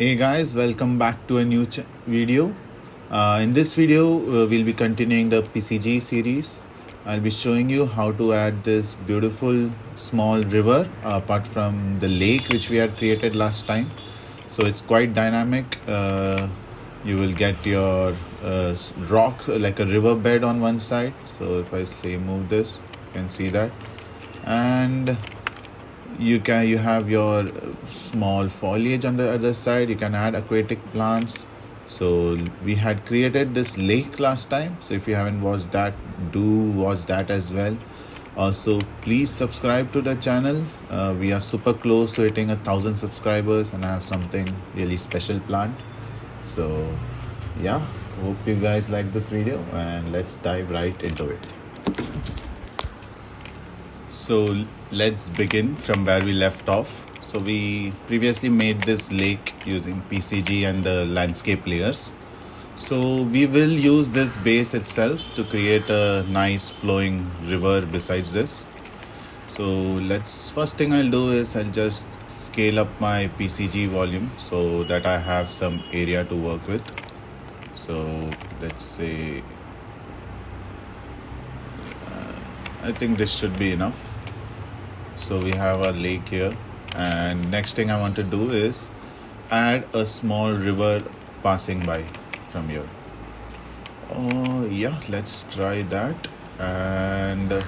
Hey guys, welcome back to a new video. In this video, we'll be continuing the PCG series. I'll be showing you how to add this beautiful small river apart from the lake which we had created last time. So it's quite dynamic. You will get your rocks like a riverbed on one side. So if I say move this, you can see that. And you have your small foliage on the other side. You can add aquatic plants. So we had created this lake last time, so if you haven't watched that, do watch that as well. Also, please subscribe to the channel. We are super close to hitting 1,000 subscribers, and I have something really special planned. So yeah, hope you guys like this video, and let's dive right into it. So let's begin from where we left off. So we previously made this lake using PCG and the landscape layers. So we will use this base itself to create a nice flowing river besides this. So first thing I'll do is I'll just scale up my PCG volume so that I have some area to work with. So let's say, I think this should be enough. So we have our lake here, and next thing I want to do is add a small river passing by from here. Oh yeah, let's try that. And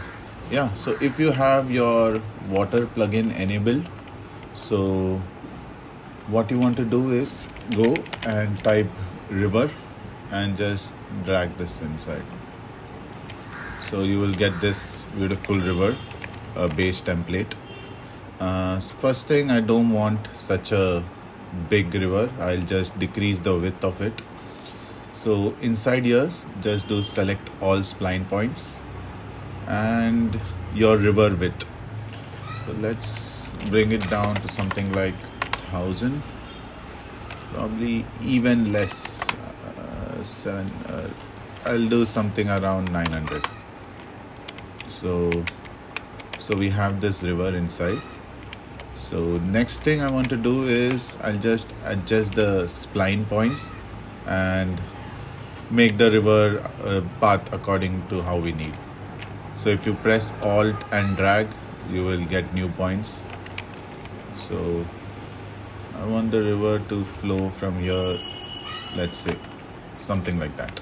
yeah, so if you have your water plugin enabled, so what you want to do is go and type river and just drag this inside. So you will get this beautiful river base template. First thing, I don't want such a big river. I'll just decrease the width of it. So inside here, just do select all spline points and your river width. So let's bring it down to something like 1,000, probably even less. I'll do something around 900. So we have this river inside. So next thing I want to do is I'll just adjust the spline points and make the river path according to how we need. So if you press Alt and drag, you will get new points. So I want the river to flow from here, let's say something like that.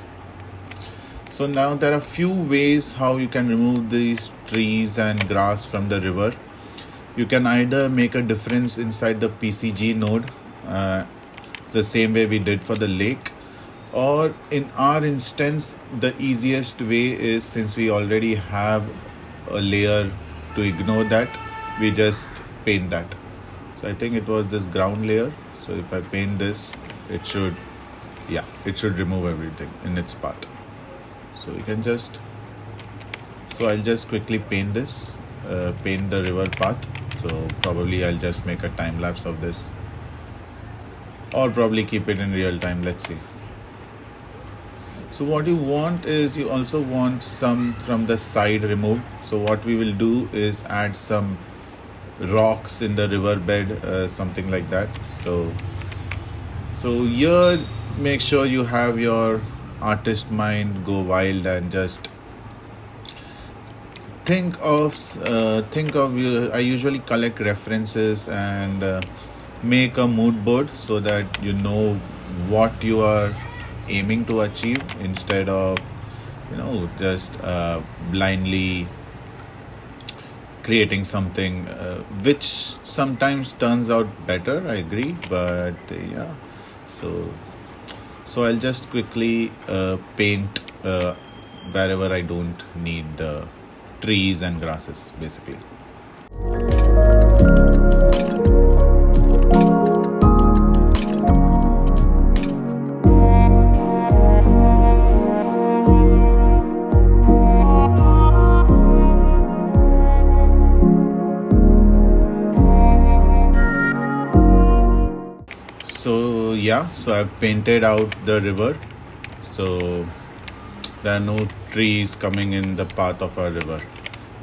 So now there are few ways how you can remove these trees and grass from the river. You can either make a difference inside the PCG node, the same way we did for the lake, or in our instance, the easiest way is, since we already have a layer to ignore that, we just paint that. So I think it was this ground layer. So if I paint this, it should remove everything in its path. So you can I'll just quickly paint this, paint the river path. So probably I'll just make a time lapse of this, or probably keep it in real time. Let's see. So what you want is, you also want some from the side removed. So what we will do is add some rocks in the riverbed, something like that. So here, make sure you have your artist mind go wild and just think of I usually collect references and make a mood board so that you know what you are aiming to achieve, instead of just blindly creating something which sometimes turns out better, I agree, but yeah. So I'll just quickly paint wherever I don't need the trees and grasses, basically. So yeah, so I've painted out the river. So there are no trees coming in the path of our river.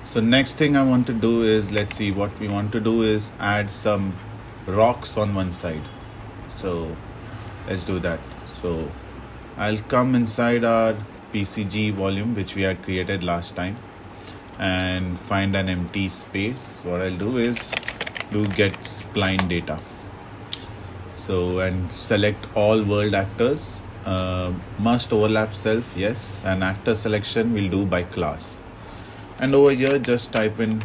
So next thing I want to do is, let's see, what we want to do is add some rocks on one side. So let's do that. So I'll come inside our PCG volume which we had created last time and find an empty space. What I'll do is do get spline data. So and select all world actors. Must overlap self, yes, and actor selection we'll do by class. And over here just type in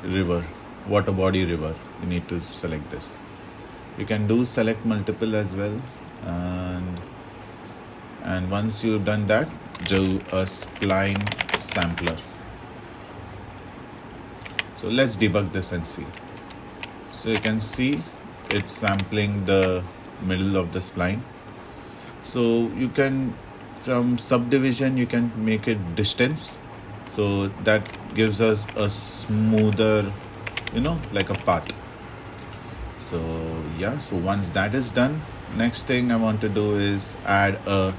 river, water body river. You need to select this. You can do select multiple as well, and once you've done that, do a spline sampler. So let's debug this and see. So you can see it's sampling the middle of the spline. So you can, from subdivision, you can make it distance. So that gives us a smoother, like a path. So yeah, so once that is done, next thing I want to do is add a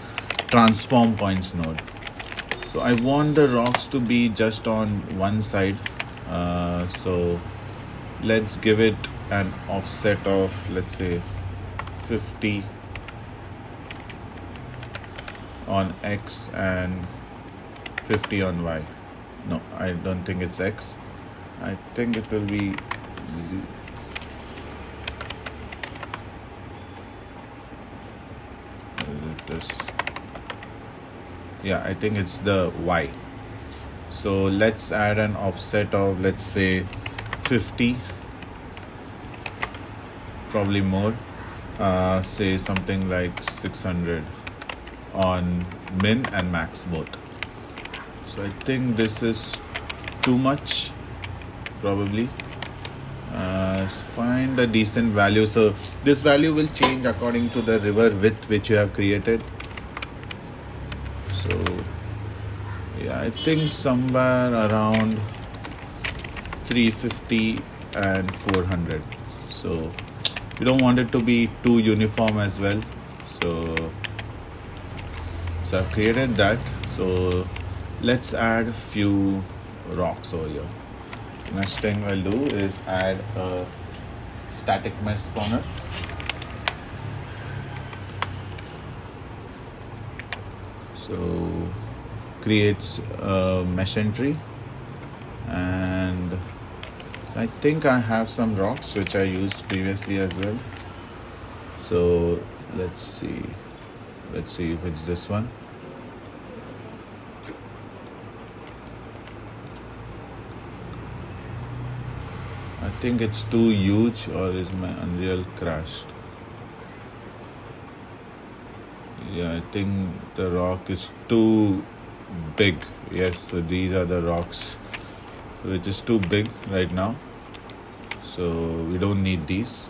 transform points node. So I want the rocks to be just on one side. So let's give it an offset of, let's say, 50 on X and 50 on Y. No, I don't think it's X. I think it will be Z. Is it this? Yeah, I think it's the Y. So let's add an offset of, let's say, 50, probably more. Say something like 600 on min and max both. So I think this is too much, probably. Find a decent value. So this value will change according to the river width which you have created. So yeah, I think somewhere around 350 and 400. So you don't want it to be too uniform as well. So I've created that. So let's add a few rocks over here. Next thing I'll do is add a static mesh spawner. So creates a mesh entry, and I think I have some rocks which I used previously as well. So let's see if it's this one. I think it's too huge, or is my Unreal crashed? Yeah, I think the rock is too big. Yes, so these are the rocks. So it is too big right now. So we don't need these.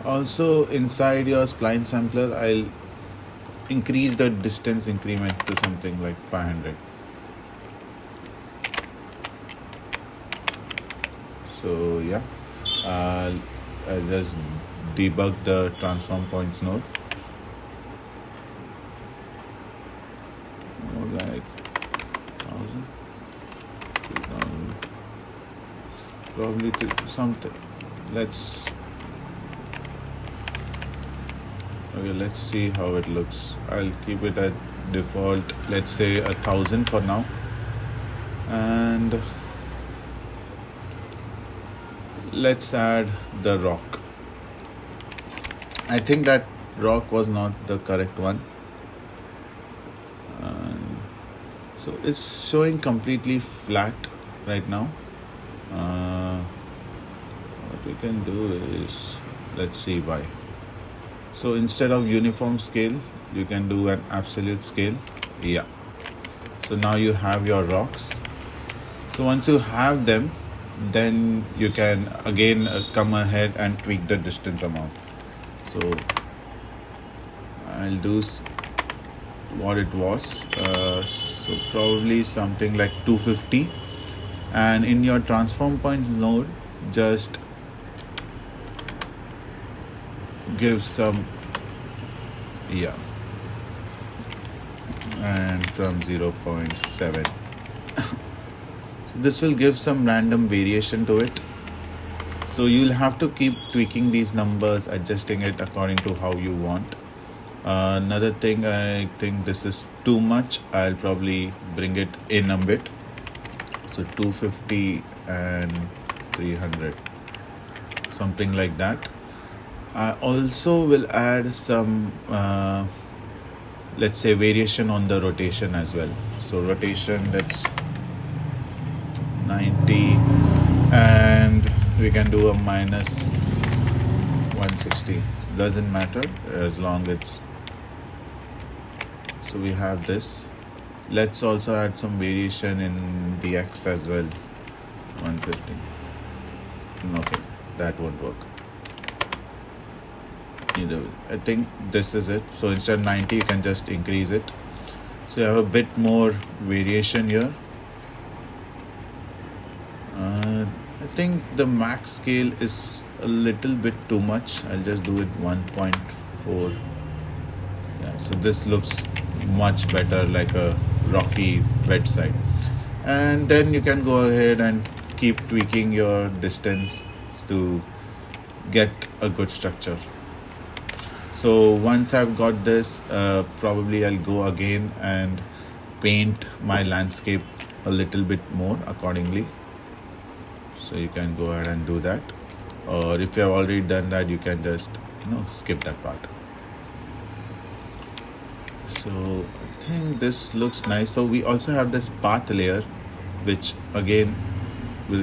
Also inside your spline sampler, I'll increase the distance increment to something like 500. So yeah, I'll just debug the transform points node. Like 1,000, 2,000, probably something. Let's see how it looks. I'll keep it at default, let's say 1,000 for now, and let's add the rock. I think that rock was not the correct one, so it's showing completely flat right now. What we can do is, let's see why. So instead of uniform scale, you can do an absolute scale. Yeah. So now you have your rocks. So once you have them, then you can again come ahead and tweak the distance amount. So I'll do what it was. So probably something like 250. And in your transform points node, just give some, yeah, and from 0.7. So this will give some random variation to it. So you'll have to keep tweaking these numbers, adjusting it according to how you want. Another thing, I think this is too much. I'll probably bring it in a bit. So 250 and 300, something like that. I also will add some, let's say, variation on the rotation as well. So rotation, that's 90, and we can do a minus 160. Doesn't matter as long it's. So we have this. Let's also add some variation in the X as well. 150. Okay, that won't work. Either way, I think this is it. So instead of 90, you can just increase it. So you have a bit more variation here. I think the max scale is a little bit too much. I'll just do it 1.4. Yeah, so this looks much better, like a rocky wet side. And then you can go ahead and keep tweaking your distance to get a good structure. So once I've got this, probably I'll go again and paint my landscape a little bit more accordingly. So you can go ahead and do that, or if you have already done that, you can just skip that part. So I think this looks nice. So we also have this path layer, which again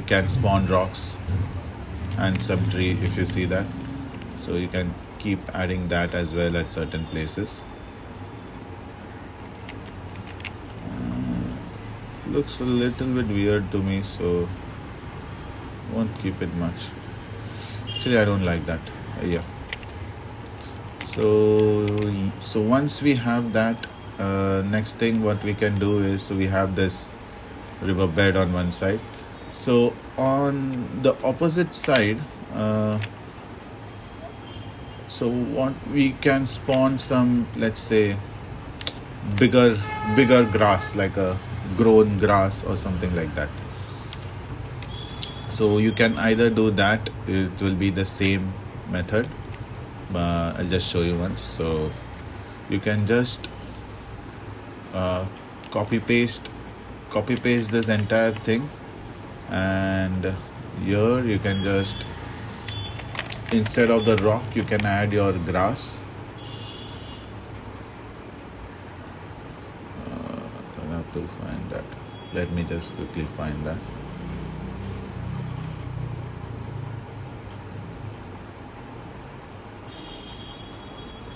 can spawn rocks and some tree, if you see that. So you can keep adding that as well at certain places. Looks a little bit weird to me, so won't keep it much. Actually, I don't like that. Yeah. So once we have that, next thing what we can do is, so we have this riverbed on one side. So on the opposite side, so what we can spawn some, let's say, bigger grass, like a grown grass or something like that. So you can either do that, it will be the same method, but I'll just show you once. So you can just copy paste this entire thing, and here you can just, instead of the rock, you can add your grass. I have to find that. Let me just quickly find that.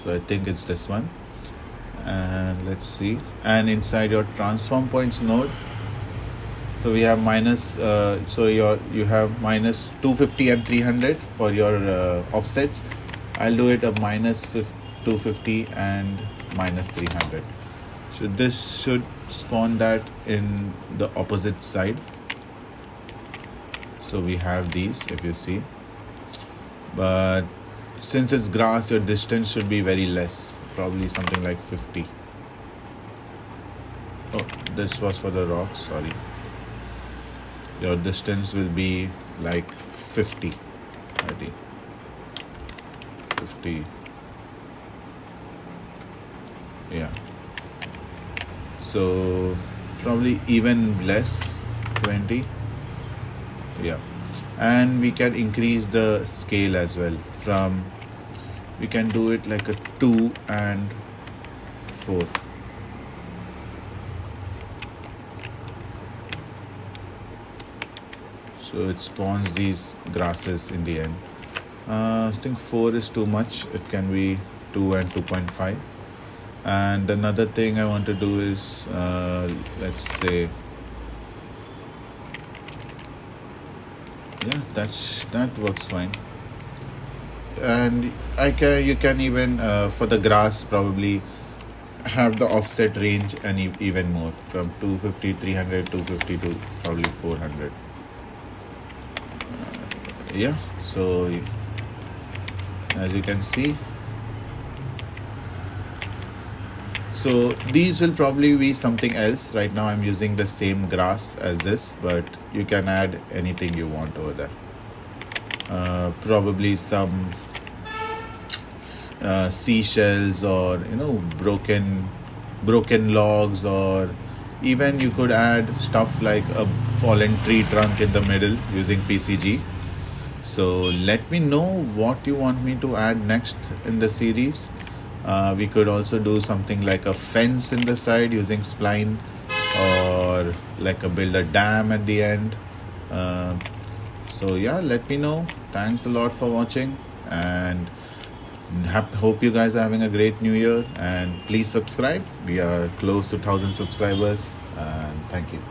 So I think it's this one, and let's see. And inside your transform points node, so we have minus, so you have minus 250 and 300 for your offsets. I'll do it a minus 250 and minus 300. So this should spawn that in the opposite side. So we have these, if you see, but since it's grass, your distance should be very less, probably something like 50. Oh, this was for the rocks, sorry. Your distance will be like 50, 30, 50, yeah. So probably even less, 20, yeah. And we can increase the scale as well. We can do it like a 2 and 4. So it spawns these grasses in the end. I think 4 is too much. It can be 2 and 2.5. And another thing I want to do is, let's say, yeah, that works fine. And you can even for the grass probably have the offset range and even more, from 250, 300, 250 to probably 400. Yeah, so as you can see, So these will probably be something else. Right now I'm using the same grass as this, but you can add anything you want over there. Probably some seashells, or broken logs, or even you could add stuff like a fallen tree trunk in the middle using PCG. So let me know what you want me to add next in the series. We could also do something like a fence in the side using spline, or like build a dam at the end. So yeah, let me know. Thanks a lot for watching, and hope you guys are having a great new year, and please subscribe. We are close to 1,000 subscribers, and thank you.